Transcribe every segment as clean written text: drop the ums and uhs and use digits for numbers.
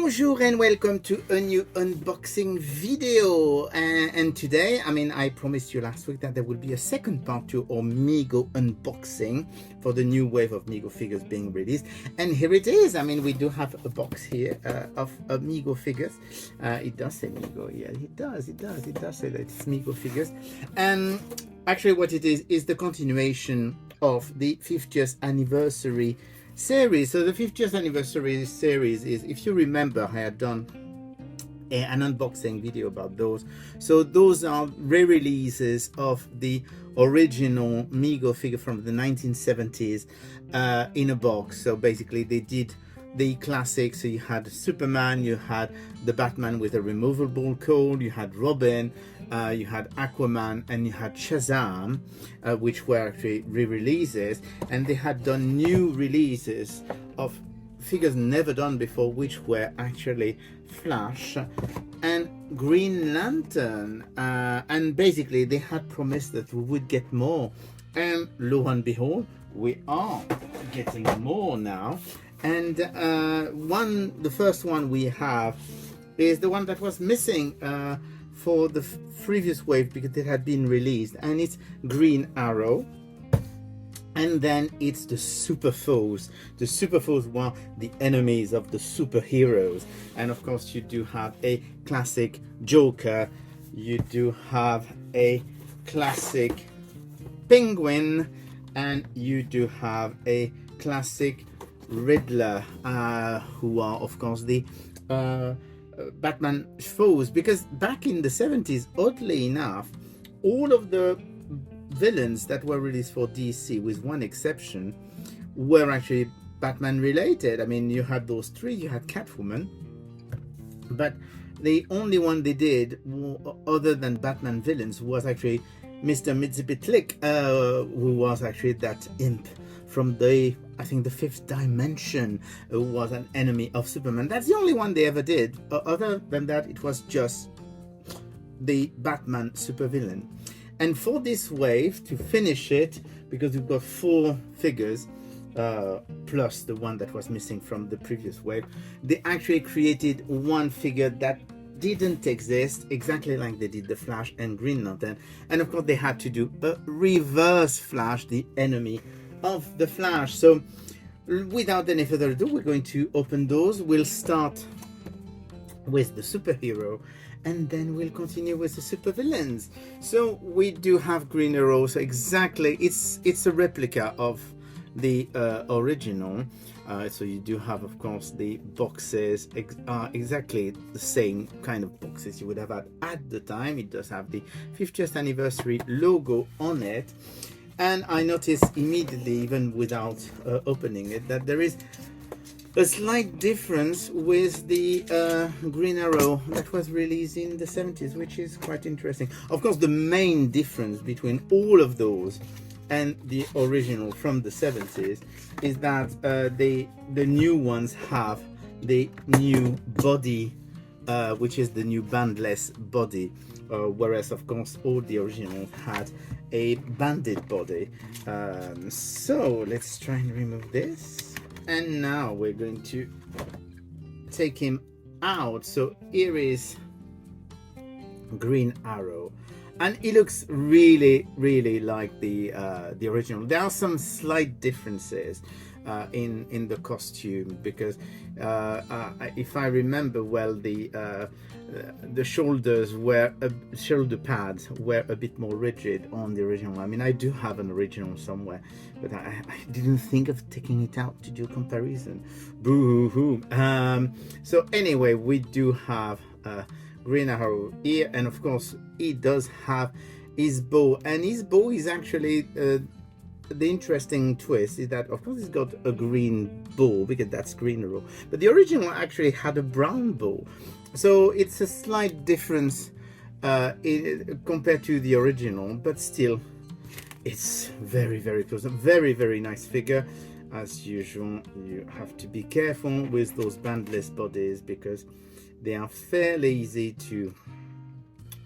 Bonjour and welcome to a new unboxing video, and today, I promised you last week that there will be a second part to our Mego unboxing for the new wave of Mego figures being released, and here it is. We do have a box here of Mego figures. It does say Mego, yeah, it does say that it's Mego figures, and actually what it is the continuation of the 50th anniversary series. So the 50th anniversary series is, if you remember, I had done an unboxing video about those. So those are re-releases of the original Mego figure from the 1970s in a box. So basically they did the classics. So you had Superman, you had the Batman with a removable cowl, you had Robin, you had Aquaman, and you had Shazam, which were actually re-releases, and they had done new releases of figures never done before, which were actually Flash and Green Lantern, and basically they had promised that we would get more, and lo and behold, we are getting more now. And the first one we have is the one that was missing for the previous wave because it had been released, and it's Green Arrow. And then it's the super foes. The super foes were the enemies of the superheroes, and of course you do have a classic Joker, you do have a classic Penguin, and you do have a classic Riddler, who are of course the Batman foes, because back in the 70s, oddly enough, all of the villains that were released for DC, with one exception, were actually Batman related. You had those three. You had Catwoman, but the only one they did other than Batman villains was actually Mr. Mxyzptlk, who was actually that imp from the, I think, the fifth dimension, who was an enemy of Superman. That's the only one they ever did. Other than that, it was just the Batman supervillain. And for this wave, to finish it, because we've got 4 figures, plus the one that was missing from the previous wave, they actually created one figure that didn't exist, exactly like they did the Flash and Green Lantern. And of course they had to do a reverse Flash, the enemy of the Flash. So without any further ado, we're going to open those. We'll start with the superhero, and then we'll continue with the supervillains. So we do have Green Arrow. So exactly, it's a replica of the original. So you do have, of course, the boxes are exactly the same kind of boxes you would have had at the time. It does have the 50th anniversary logo on it. And I noticed immediately, even without opening it, that there is a slight difference with the Green Arrow that was released in the 70s, which is quite interesting. Of course, the main difference between all of those and the original from the 70s is that the new ones have the new body, which is the new bandless body, whereas of course all the originals had a banded body. So let's try and remove this, and now we're going to take him out. So here is Green Arrow, and he looks really like the original. There are some slight differences in the costume, because if I remember well, the shoulders were shoulder pads were a bit more rigid on the original. I do have an original somewhere, but I didn't think of taking it out to do a comparison. Boo-hoo. So anyway, we do have Green Arrow here, and of course he does have his bow, and his bow is actually the interesting twist is that of course he's got a green bow because that's Green Arrow, but the original actually had a brown bow. So it's a slight difference compared to the original, but still it's very close. A very nice figure. As usual, you have to be careful with those bandless bodies because they are fairly easy to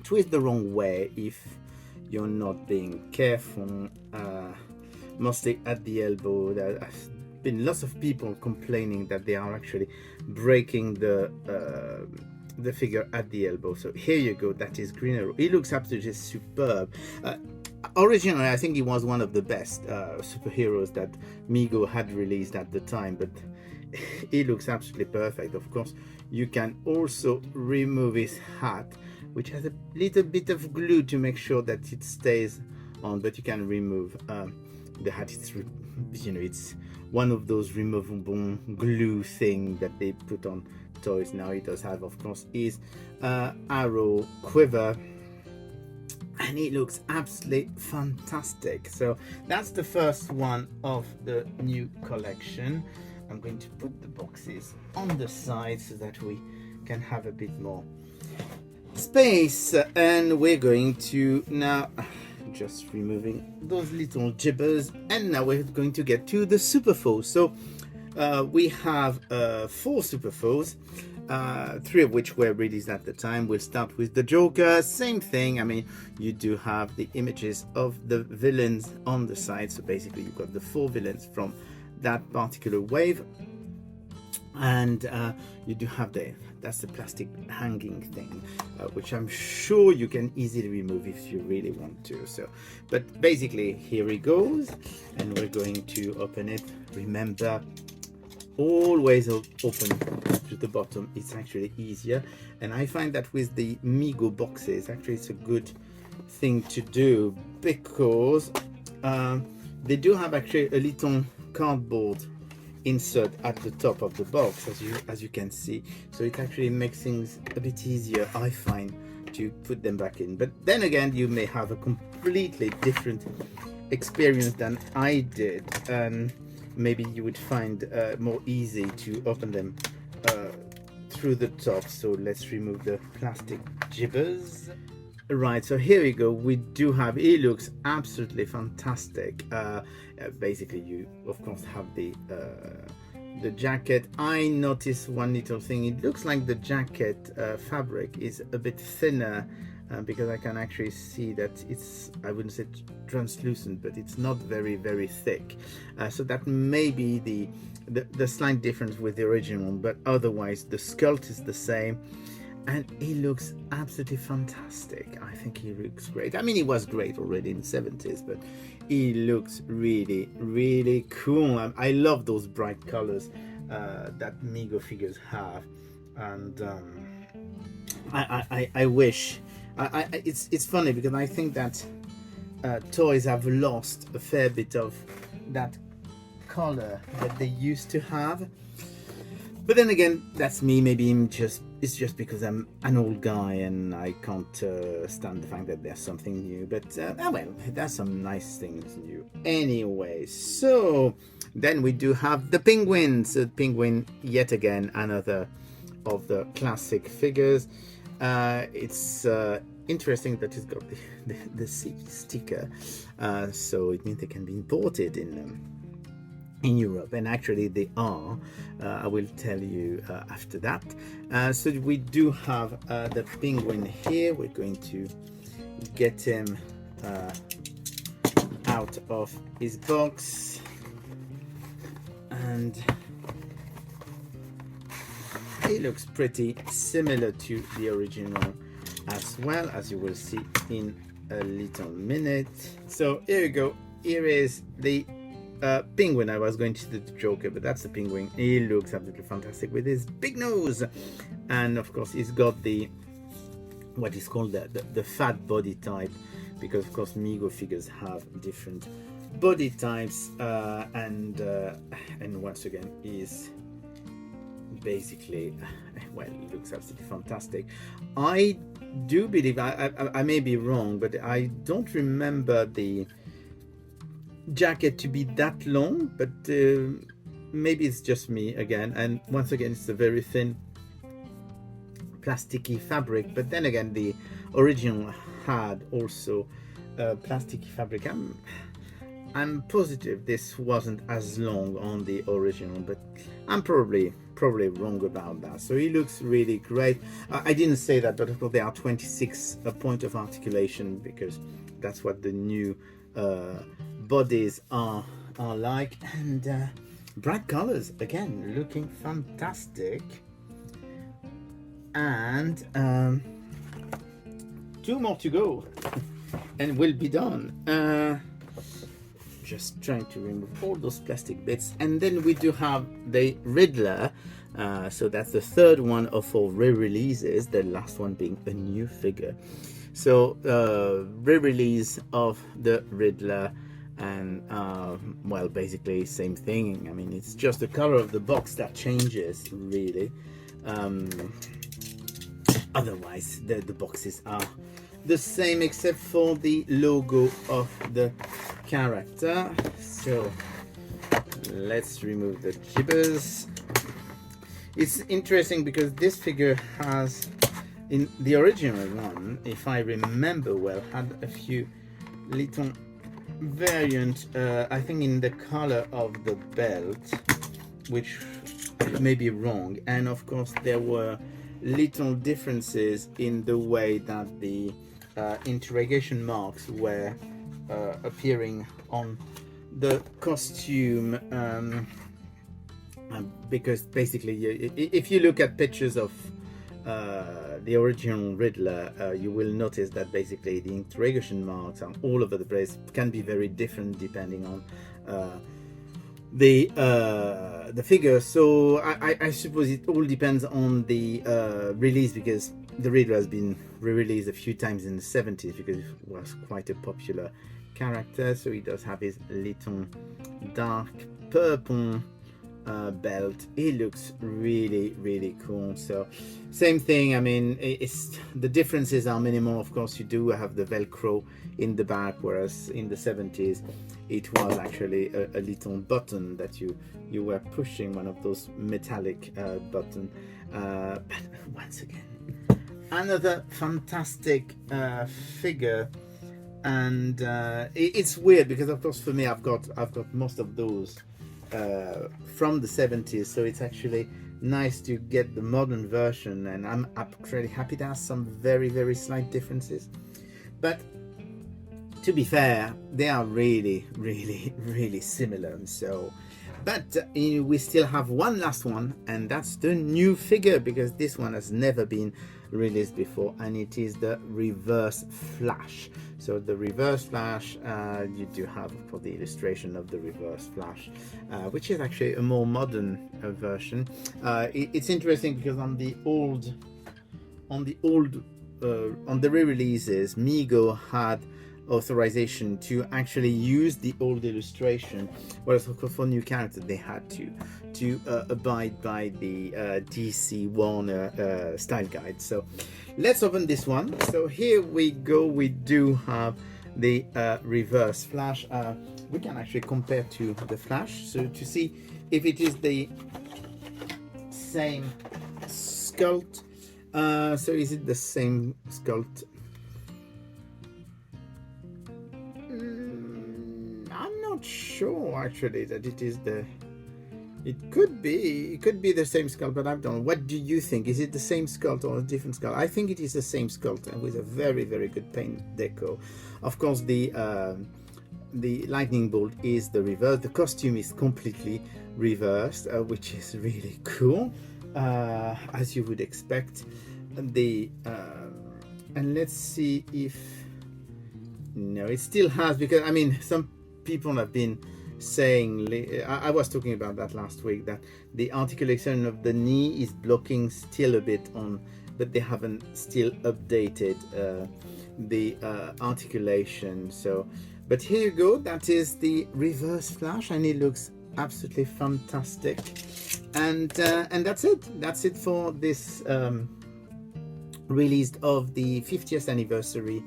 twist the wrong way if you're not being careful, mostly at the elbow. been lots of people complaining that they are actually breaking the figure at the elbow. So here you go, that is Green Arrow. He looks absolutely superb. Originally, I think he was one of the best superheroes that Mego had released at the time, but he looks absolutely perfect. Of course, you can also remove his hat, which has a little bit of glue to make sure that it stays on, but you can remove the hat. It's, you know, it's one of those removable glue thing that they put on toys now. It does have, of course, his arrow quiver, and it looks absolutely fantastic. So that's the first one of the new collection. I'm going to put the boxes on the side so that we can have a bit more space, and we're going to now just removing those little gibbers, and now we're going to get to the super foes. So we have 4 super foes, 3 of which were released at the time. We'll start with the Joker. Same thing. I mean, you do have the images of the villains on the side, so basically you've got the 4 villains from that particular wave, and you do have that's the plastic hanging thing, which I'm sure you can easily remove if you really want to. So, but basically here he goes, and we're going to open it. Remember, always open to the bottom, it's actually easier, and I find that with the Mego boxes actually it's a good thing to do, because they do have actually a little cardboard insert at the top of the box, as you can see, so it actually makes things a bit easier, I find, to put them back in. But then again, you may have a completely different experience than I did, and maybe you would find more easy to open them through the top. So let's remove the plastic gibbers. Right, so here we go. We do have, he looks absolutely fantastic. Basically, you of course have the jacket. I noticed one little thing. It looks like the jacket fabric is a bit thinner, because I can actually see that it's, I wouldn't say translucent, but it's not very thick. So that may be the slight difference with the original, but otherwise the sculpt is the same. And he looks absolutely fantastic. I think he looks great. I mean, he was great already in the 70s, but he looks really cool. I love those bright colors that Mego figures have, and I wish. It's funny because I think that toys have lost a fair bit of that color that they used to have. But then again, that's me. Maybe it's just because I'm an old guy and I can't stand the fact that there's something new. But well, there's some nice things new anyway. So then we do have the Penguin. So Penguin, yet again, another of the classic figures. It's interesting that it's got the C sticker, so it means they can be imported in Europe, and actually they are. I will tell you after that. So we do have the Penguin here. We're going to get him out of his box, and he looks pretty similar to the original as well, as you will see in a little minute. So here you go. Here is the Penguin. I was going to do the Joker, but that's the Penguin. He looks absolutely fantastic with his big nose, and of course he's got the what is called the fat body type, because of course Mego figures have different body types, and once again is basically, well, it looks absolutely fantastic. I do believe, I may be wrong, but I don't remember the jacket to be that long, but maybe it's just me again. And once again, it's a very thin plasticky fabric, but then again the original had also plasticky fabric. I'm positive this wasn't as long on the original, but I'm probably wrong about that. So he looks really great. I didn't say that, but of course there are 26 point of articulation, because that's what the new bodies are like. And Bright colors again, looking fantastic. And two more to go and we'll be done. Just trying to remove all those plastic bits. And then we do have the Riddler. So that's the third one of our re-releases, the last one being a new figure. So re-release of the Riddler, and well, basically same thing. I mean, it's just the color of the box that changes, really. Otherwise the boxes are the same except for the logo of the character. So let's remove the jibbers. It's interesting because this figure has, in the original one, if I remember well, had a few little variant, I think in the color of the belt, which may be wrong, and of course there were little differences in the way that the interrogation marks were appearing on the costume, because basically if you look at pictures of the original Riddler, you will notice that basically the interrogation marks are all over the place, can be very different depending on the figure. So I suppose it all depends on the release, because the Riddler has been re-released a few times in the 70s because it was quite a popular character. So he does have his little dark purple belt. It looks really cool. So same thing, I mean, it's the differences are minimal. Of course you do have the velcro in the back, whereas in the 70s it was actually a little button that you were pushing, one of those metallic button. But once again, another fantastic figure. And it's weird because of course for me I've got most of those from the 70s, so it's actually nice to get the modern version, and I'm really happy there are some very slight differences, but to be fair they are really similar. So but we still have one last one, and that's the new figure, because this one has never been released before, and it is the Reverse Flash. So the Reverse Flash, you do have for the illustration of the Reverse Flash, which is actually a more modern version. It's interesting because on the re-releases, Mego had authorization to actually use the old illustration, whereas of course for new characters they had to abide by the DC Warner style guide. So let's open this one. So here we go. We do have the Reverse Flash. We can actually compare to the Flash, so to see if it is the same sculpt. So is it the same sculpt? I'm not sure actually that it is the. It could be the same sculpt, but I don't know. What do you think? Is it the same sculpt or a different sculpt? I think it is the same sculpt, and with a very good paint deco. Of course, the lightning bolt is the reverse. The costume is completely reversed, which is really cool, as you would expect. The and let's see if no, it still has, because I mean some people have been saying, I was talking about that last week, that the articulation of the knee is blocking still a bit on, but they haven't still updated the articulation. So but here you go, that is the Reverse Flash, and it looks absolutely fantastic. And that's it for this release of the 50th anniversary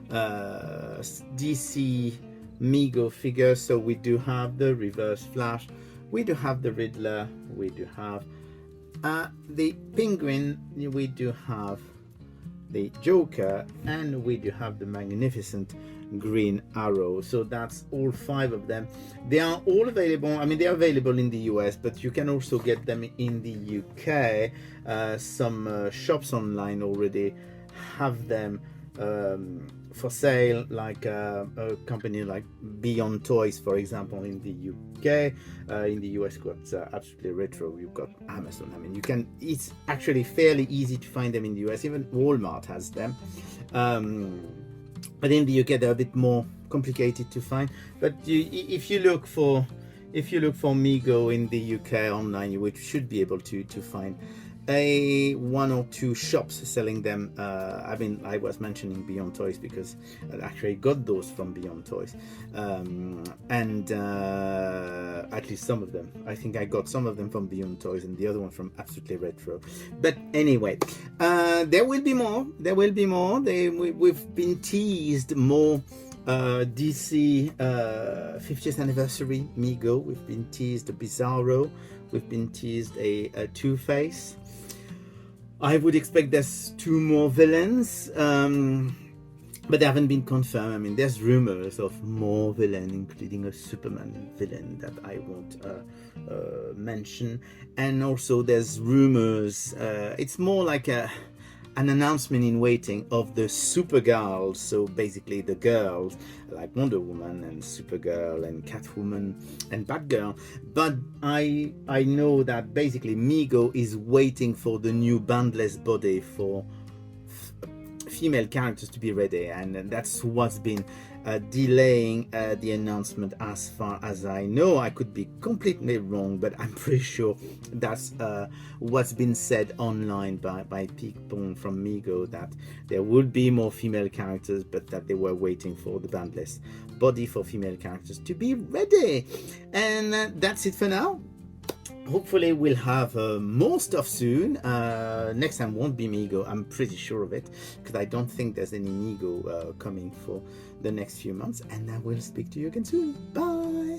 DC Mego figure. So we do have the Reverse Flash, we do have the Riddler, we do have the Penguin, we do have the Joker, and we do have the magnificent Green Arrow. So that's all 5 of them. They are all available. I mean, they are available in the US, but you can also get them in the UK. Some shops online already have them for sale, like a company like Beyond Toys, for example, in the UK. In the US, you've got Absolutely Retro, you've got Amazon. I mean, you can, it's actually fairly easy to find them in the US. Even Walmart has them. But in the UK, they're a bit more complicated to find. But if you look for Mego in the UK online, you should be able to find one or two shops selling them. I mean, I was mentioning Beyond Toys because I actually got those from Beyond Toys, and at least some of them. I think I got some of them from Beyond Toys and the other one from Absolutely Retro. But anyway, there will be more. There will be more. We've been teased more. DC 50th anniversary Mego. We've been teased a Bizarro. We've been teased a Two-Face. I would expect there's two more villains, but they haven't been confirmed. I mean, there's rumors of more villains, including a Superman villain that I won't mention. And also there's rumors, it's more like an announcement in waiting of the Supergirls, so basically the girls like Wonder Woman and Supergirl and Catwoman and Batgirl. But I know that basically Mego is waiting for the new bandless body for female characters to be ready, and that's what's been delaying the announcement, as far as I know. I could be completely wrong, but I'm pretty sure that's what's been said online by people from Mego, that there would be more female characters, but that they were waiting for the bandless body for female characters to be ready. And that's it for now. Hopefully we'll have more stuff soon. Next time won't be Mego, I'm pretty sure of it, because I don't think there's any Mego coming for the next few months. And I will speak to you again soon. Bye.